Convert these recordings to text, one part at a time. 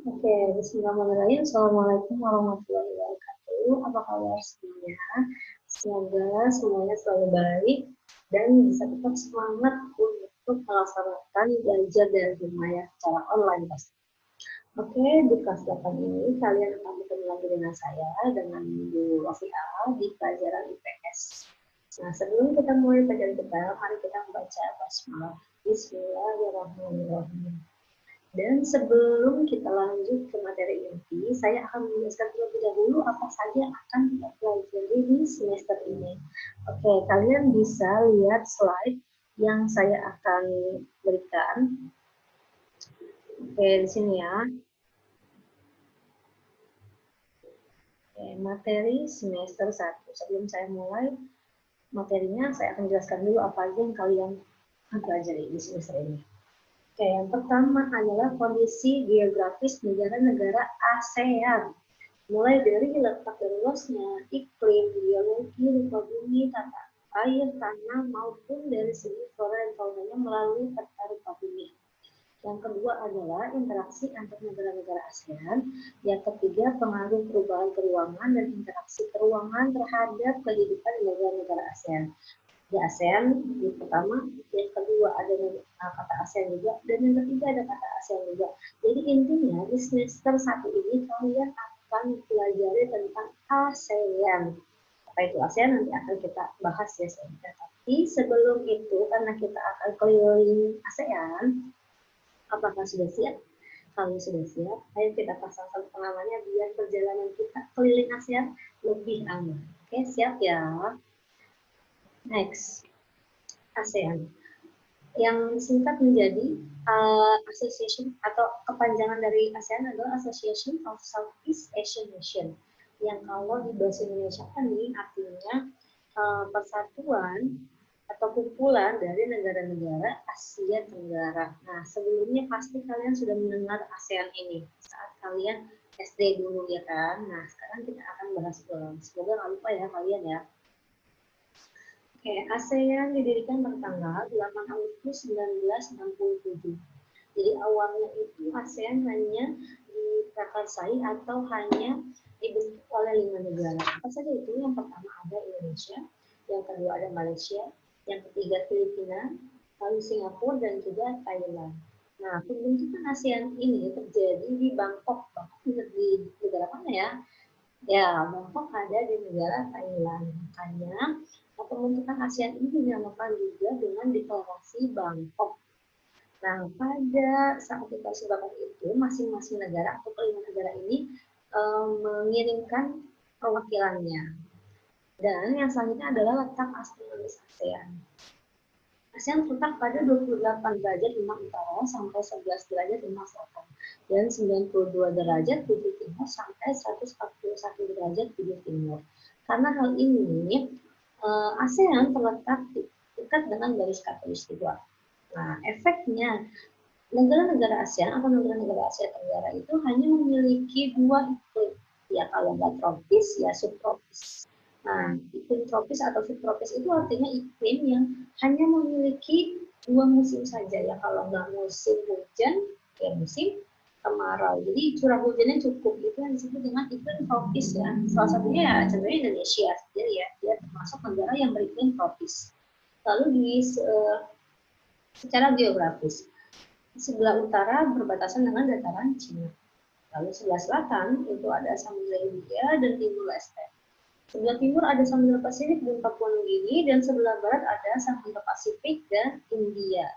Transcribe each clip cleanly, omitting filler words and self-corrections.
Oke, bismillahirrahmanirrahim. Assalamualaikum warahmatullahi wabarakatuh. Apa kabar semuanya? Semoga semuanya selalu baik dan bisa tetap semangat untuk melaksanakan belajar dari rumah ya, secara online pasti. Oke, di kelas 8 ini kalian akan bertemu lagi dengan saya, dengan Bu Rafia di pelajaran IPS. Nah, sebelum kita mulai pelajaran kita, mari kita membaca basmalah. Bismillahirrahmanirrahim. Dan sebelum kita lanjut ke materi inti, saya akan menjelaskan terlebih dahulu apa saja akan kita pelajari di semester ini. Oke, kalian bisa lihat slide yang saya akan berikan. Oke, di sini ya. Oke, materi semester 1. Sebelum saya mulai materinya, saya akan jelaskan dulu apa aja yang kalian pelajari di semester ini. Oke, yang pertama adalah kondisi geografis negara-negara ASEAN. Mulai dari letak dan luasnya, iklim, geologi, rupa bumi, tata air, tanah, maupun dari segi flora dan faunanya melalui peta rupa bumi. Yang kedua adalah interaksi antar negara-negara ASEAN. Yang ketiga, pengaruh perubahan keruangan dan interaksi keruangan terhadap kehidupan negara-negara ASEAN. Di ASEAN yang pertama, yang kedua ada kata ASEAN juga, dan yang ketiga ada kata ASEAN juga. Jadi intinya di semester 1 ini kalian akan pelajari tentang ASEAN. Apa itu ASEAN nanti akan kita bahas ya sebentar. Tapi sebelum itu karena kita akan keliling ASEAN, apakah sudah siap? Kalau sudah siap, ayo kita pasangkan pengamannya biar perjalanan kita keliling ASEAN lebih aman. Oke, siap ya? Next, ASEAN. Yang singkat menjadi association atau kepanjangan dari ASEAN adalah Association of Southeast Asian Nation. Yang kalau di bahasa Indonesia ini artinya persatuan atau kumpulan dari negara-negara Asia Tenggara. Nah, sebelumnya pasti kalian sudah mendengar ASEAN ini saat kalian SD dulu ya kan. Nah, sekarang kita akan bahas ulang. Semoga nggak lupa ya kalian ya. Oke, ASEAN didirikan pada tanggal 8 Agustus 1967. Jadi awalnya itu ASEAN hanya diprakarsai atau hanya dibentuk oleh 5 negara. Apa saja itu? Yang pertama ada Indonesia, yang kedua ada Malaysia, yang ketiga Filipina, lalu Singapura dan juga Thailand. Nah, pembentukan ASEAN ini terjadi di Bangkok. Bangkok di negara mana ya? Ya, Bangkok ada di negara Thailand. Makanya pembentukan ASEAN ini dinamakan juga dengan deklarasi Bangkok. Nah, pada saat deklarasi Bangkok itu, masing-masing negara atau kelima negara ini mengirimkan perwakilannya. Dan yang selanjutnya adalah letak astronomis ASEAN. ASEAN terletak pada 28 derajat 5 utara sampai 11 derajat 5 selatan dan 92 derajat 7 timur sampai 141 derajat 7 timur. Karena hal ini, ASEAN terletak dekat dengan garis khatulistiwa. Nah, efeknya negara-negara ASEAN atau negara-negara Asia Tenggara itu hanya memiliki 2 iklim. Ya, kalau nggak tropis, ya subtropis. Nah, iklim tropis atau subtropis itu artinya iklim yang hanya memiliki 2 musim saja ya. Kalau nggak musim hujan, ya musim kemarau. Jadi curah hujannya cukup. Itu yang disebut dengan iklim tropis ya. Salah satunya ya contohnya Indonesia sendiri ya. Dia termasuk negara yang beriklim tropis. Lalu di secara geografis, sebelah utara berbatasan dengan dataran Cina. Lalu sebelah selatan itu ada Samudra Hindia dan Timur Leste. Sebelah timur ada Samudra Pasifik dan Papua Nugini, dan sebelah barat ada Samudra Pasifik dan India.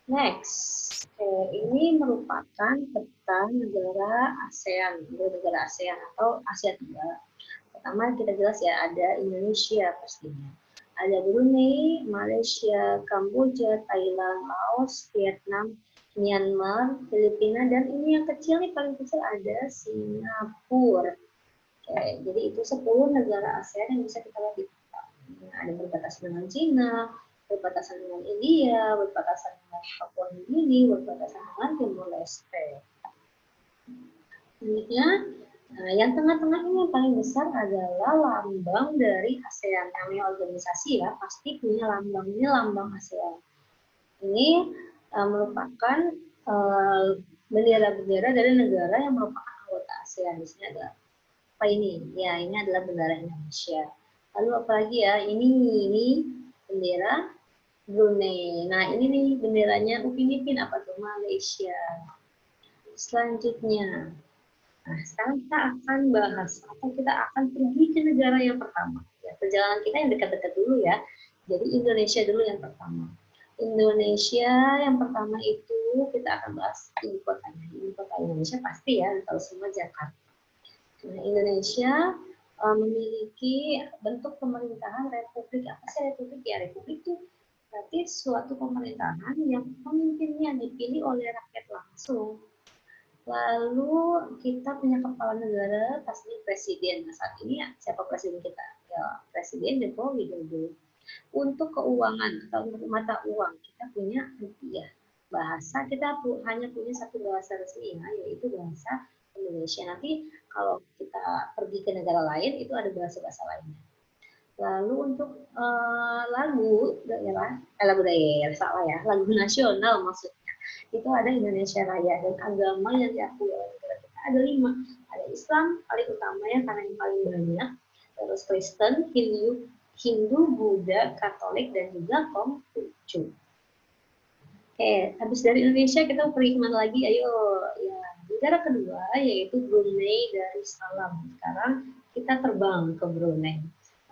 Next, ini merupakan peta negara ASEAN, negara ASEAN atau Asia Tenggara. Pertama kita jelas ya, ada Indonesia pastinya. Ada Brunei, Malaysia, Kamboja, Thailand, Laos, Vietnam, Myanmar, Filipina, dan ini yang kecil nih, paling kecil ada Singapura. Oke, jadi itu 10 negara ASEAN yang bisa kita lihat di peta. Ada berbatasan dengan Cina, berbatasan dengan India, berbatasan dengan Papua Nugini, berbatasan dengan Timur Leste. Selanjutnya, nah, yang tengah-tengah ini yang paling besar adalah lambang dari ASEAN. Namanya organisasi ya, pasti punya lambang. Ini lambang ASEAN. Ini merupakan bendera-bendera dari negara yang merupakan anggota ASEAN. Di sini ada apa ini? Ya, ini adalah bendera Indonesia. Lalu apalagi ya? Ini bendera Brunei. Nah, ini nih benderanya Upin Ipin, apa tuh? Malaysia. Selanjutnya, nah sekarang kita akan bahas atau kita akan pergi ke negara yang pertama. Ya, perjalanan kita yang dekat-dekat dulu ya. Jadi Indonesia dulu yang pertama. Indonesia yang pertama itu kita akan bahas ibu kotanya. Ibu kota Indonesia pasti ya, tahu semua Jakarta. Nah, Indonesia memiliki bentuk pemerintahan republik. Apa sih republik? Ya, republik itu berarti suatu pemerintahan yang pemimpinnya dipilih oleh rakyat langsung. Lalu kita punya kepala negara, pasti presiden. Nah, saat ini ya, siapa presiden kita? Ya, Presiden Joko Widodo. Untuk keuangan atau untuk mata uang, kita punya rupiah. Bahasa kita hanya punya satu bahasa resmi, ya, yaitu bahasa Indonesia. Nanti kalau kita pergi ke negara lain, itu ada bahasa-bahasa lainnya. Lalu untuk lagu daerah, salah ya, lagu nasional maksudnya. Itu ada Indonesia Raya, dan agama yang diakui oleh negara kita ada 5. Ada Islam paling utamanya karena yang paling banyak, terus Kristen, Hindu, Buddha, Katolik, dan juga Konghucu. Oke, habis dari Indonesia kita pergi kemana lagi? Ayo, ya negara kedua yaitu Brunei Darussalam. Sekarang kita terbang ke Brunei.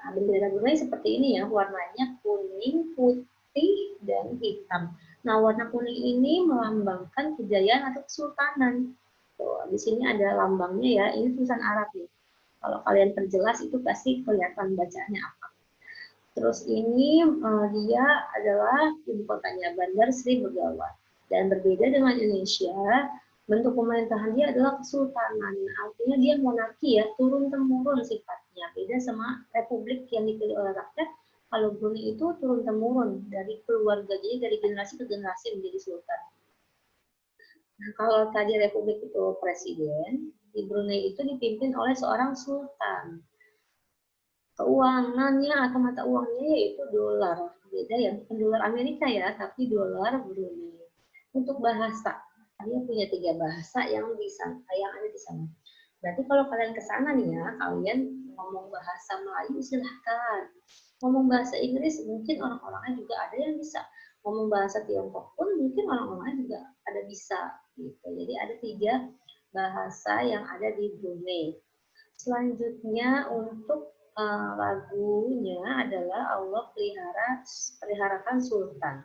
Nah, bendera Brunei seperti ini ya, warnanya kuning, putih, dan hitam. Nah, warna kuning ini melambangkan kejayaan atau kesultanan. Tuh, di sini ada lambangnya ya, ini tulisan Arab nih. Kalau kalian perjelas itu pasti kelihatan bacaannya apa. Terus ini dia adalah ibu kotanya Bandar Sri Begawan. Dan berbeda dengan Indonesia, bentuk pemerintahan dia adalah kesultanan. Artinya dia monarki ya, turun-temurun sifatnya. Beda sama republik yang dipilih oleh rakyat. Kalau Brunei itu turun-temurun dari keluarga, jadi dari generasi ke generasi menjadi sultan. Nah, kalau tadi republik itu presiden, di Brunei itu dipimpin oleh seorang sultan. Keuangannya atau mata uangnya yaitu dolar. Beda ya, bukan dolar Amerika ya, tapi dolar Brunei. Untuk bahasa, dia punya 3 bahasa yang ada di sana. Berarti kalau kalian ke sana nih ya, kalian ngomong bahasa Melayu silahkan. Ngomong bahasa Inggris mungkin orang-orangnya juga ada yang bisa. Ngomong bahasa Tiongkok pun mungkin orang-orangnya juga ada bisa. Gitu. Jadi ada 3 bahasa yang ada di Brunei. Selanjutnya untuk lagunya adalah Allah peliharakan Sultan.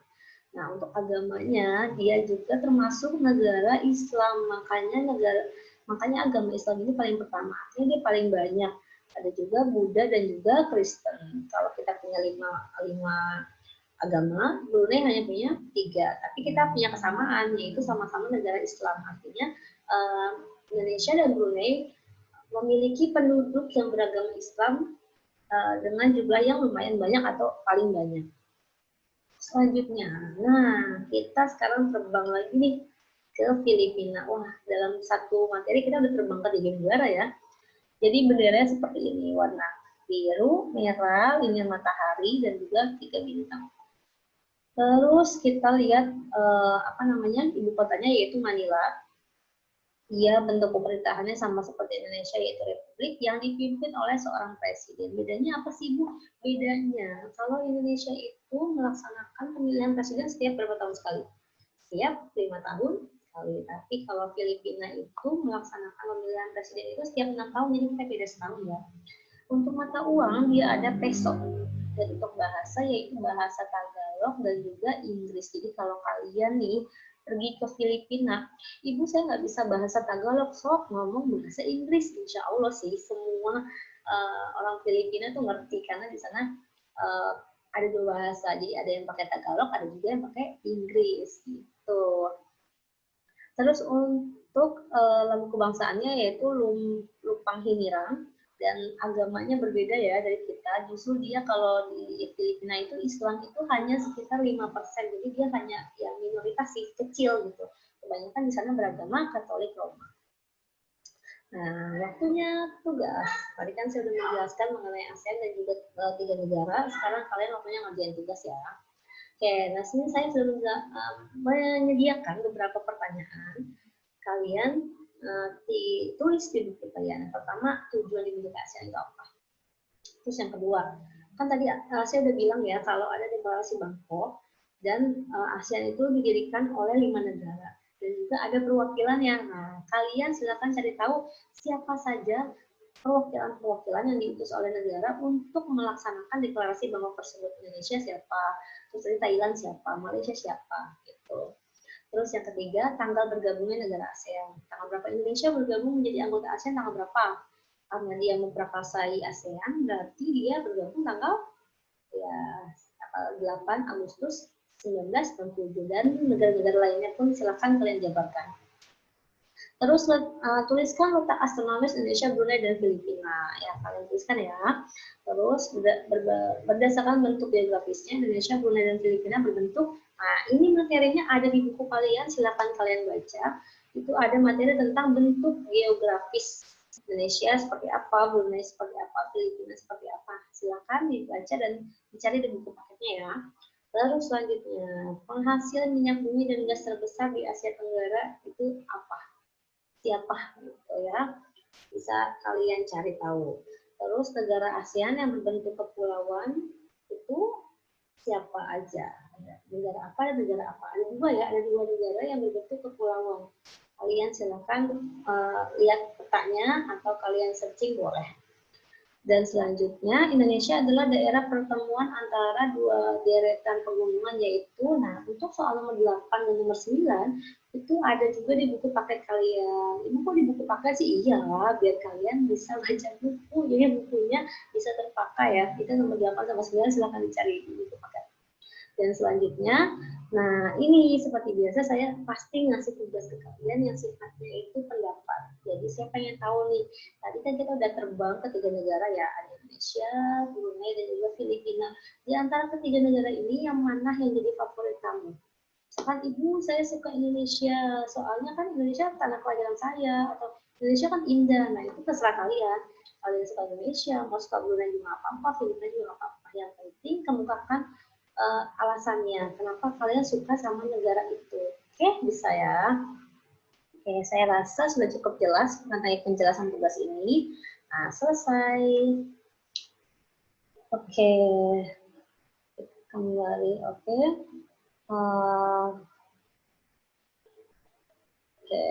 Nah, untuk agamanya dia juga termasuk negara Islam, makanya agama Islam ini paling pertama, artinya dia paling banyak. Ada juga Buddha dan juga Kristen. Kalau kita punya lima agama, Brunei hanya punya 3, tapi kita punya kesamaan, yaitu sama-sama negara Islam. Artinya Indonesia dan Brunei memiliki penduduk yang beragama Islam dengan jumlah yang lumayan banyak atau paling banyak. Selanjutnya, nah kita sekarang terbang lagi nih ke Filipina. Wah, dalam satu materi kita udah terbang ke 3 negara ya. Jadi benderanya seperti ini, warna biru, merah, linier matahari, dan juga 3 bintang. Terus kita lihat ibu kotanya yaitu Manila. Dia bentuk pemerintahannya sama seperti Indonesia, yaitu republik yang dipimpin oleh seorang presiden. Bedanya apa sih, Bu? Bedanya, kalau Indonesia itu melaksanakan pemilihan presiden setiap berapa tahun sekali? Setiap 5 tahun sekali. Tapi kalau Filipina itu melaksanakan pemilihan presiden itu setiap 6 tahun, jadi kita beda setahun ya. Untuk mata uang, dia ada peso. Dan untuk bahasa, yaitu bahasa Tagalog dan juga Inggris. Jadi kalau kalian nih pergi ke Filipina, ibu saya nggak bisa bahasa Tagalog, sok ngomong bahasa Inggris. Insya Allah sih semua orang Filipina tuh ngerti, karena di sana ada 2 bahasa, jadi ada yang pakai Tagalog, ada juga yang pakai Inggris gitu. Terus untuk lagu kebangsaannya yaitu Lupang Hinirang, dan agamanya berbeda ya dari kita. Justru dia kalau di Filipina itu Islam itu hanya sekitar 5%, jadi dia hanya yang minoritas sih, kecil gitu. Kebanyakan di sana beragama Katolik Roma. Nah, waktunya tugas. Tadi kan saya sudah menjelaskan mengenai ASEAN dan juga 3 negara. Sekarang kalian waktunya ngerjain tugas ya. Oke, nah sini saya sudah menyediakan beberapa pertanyaan. kalian ditulis di buku kalian. Pertama, tujuan dibentuk ASEAN itu apa? Terus yang kedua, kan tadi saya udah bilang ya, kalau ada deklarasi Bangkok dan ASEAN itu didirikan oleh 5 negara dan juga ada perwakilannya. Nah, kalian silakan cari tahu siapa saja perwakilan-perwakilan yang diutus oleh negara untuk melaksanakan deklarasi Bangkok tersebut. Indonesia siapa, terus dari Thailand siapa, Malaysia siapa, gitu. Terus yang ketiga, tanggal bergabungnya negara ASEAN. Tanggal berapa Indonesia bergabung menjadi anggota ASEAN tanggal berapa? Karena dia memprakarsai ASEAN, berarti dia bergabung tanggal ya tanggal 8 Agustus 1967 dan negara-negara lainnya pun silakan kalian jabarkan. Terus tuliskan letak astronomis Indonesia, Brunei, dan Filipina. Ya, kalian tuliskan ya. Terus berdasarkan bentuk geografisnya, Indonesia, Brunei, dan Filipina berbentuk. Nah, ini materinya ada di buku kalian, silakan kalian baca. Itu ada materi tentang bentuk geografis Indonesia seperti apa, Brunei seperti apa, Filipina seperti apa. Silakan dibaca dan dicari di buku paketnya ya. Lalu selanjutnya, penghasil minyak bumi dan gas terbesar di Asia Tenggara itu apa? Siapa gitu ya, bisa kalian cari tahu. Terus negara ASEAN yang berbentuk kepulauan itu siapa aja, negara apa dan negara apa, ada dua ya, ada dua negara yang berbentuk kepulauan. Kalian silakan lihat petanya atau kalian searching boleh. Dan selanjutnya, Indonesia adalah daerah pertemuan antara dua deretan pegunungan, yaitu, nah untuk soal nomor 8 dan nomor 9, itu ada juga di buku paket kalian. Ini kok di buku paket sih? Iya lah, biar kalian bisa baca buku, jadi bukunya bisa terpakai ya. Itu nomor 8 sama 9 silahkan dicari di buku paket. Dan selanjutnya, nah ini seperti biasa saya pasti ngasih tugas ke kalian yang sifatnya itu pendapat. Jadi saya pengen tahu nih, tadi kan kita udah terbang ke 3 negara ya, ada Indonesia, Brunei, dan juga Filipina. Di antara ketiga negara ini, yang mana yang jadi favorit kamu? Misalkan ibu, saya suka Indonesia, soalnya kan Indonesia tanah kelahiran saya, atau Indonesia kan indah. Nah itu terserah kalian. Kalian suka Indonesia, mau suka Brunei juga apa-apa, Filipina juga apa-apa. Yang penting kemukakan alasannya kenapa kalian suka sama negara itu. Oke, bisa ya. Oke, saya rasa sudah cukup jelas mengenai penjelasan tugas ini. Nah, selesai. Oke, kembali. Oke. Oke,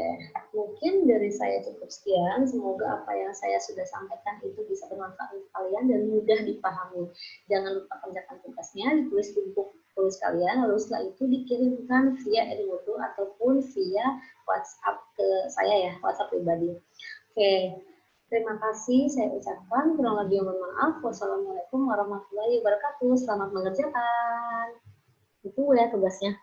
mungkin dari saya cukup sekian. Semoga apa yang saya sudah sampaikan itu bisa bermanfaat untuk kalian dan mudah dipahami. Jangan lupa kerjakan tugasnya, ditulis di buku tulis kalian, lalu setelah itu dikirimkan via Edmodo ataupun via WhatsApp ke saya ya, WhatsApp pribadi. Oke, terima kasih saya ucapkan. Kurang lebih mohon maaf. Wassalamualaikum warahmatullahi wabarakatuh. Selamat mengerjakan. Itu ya tugasnya.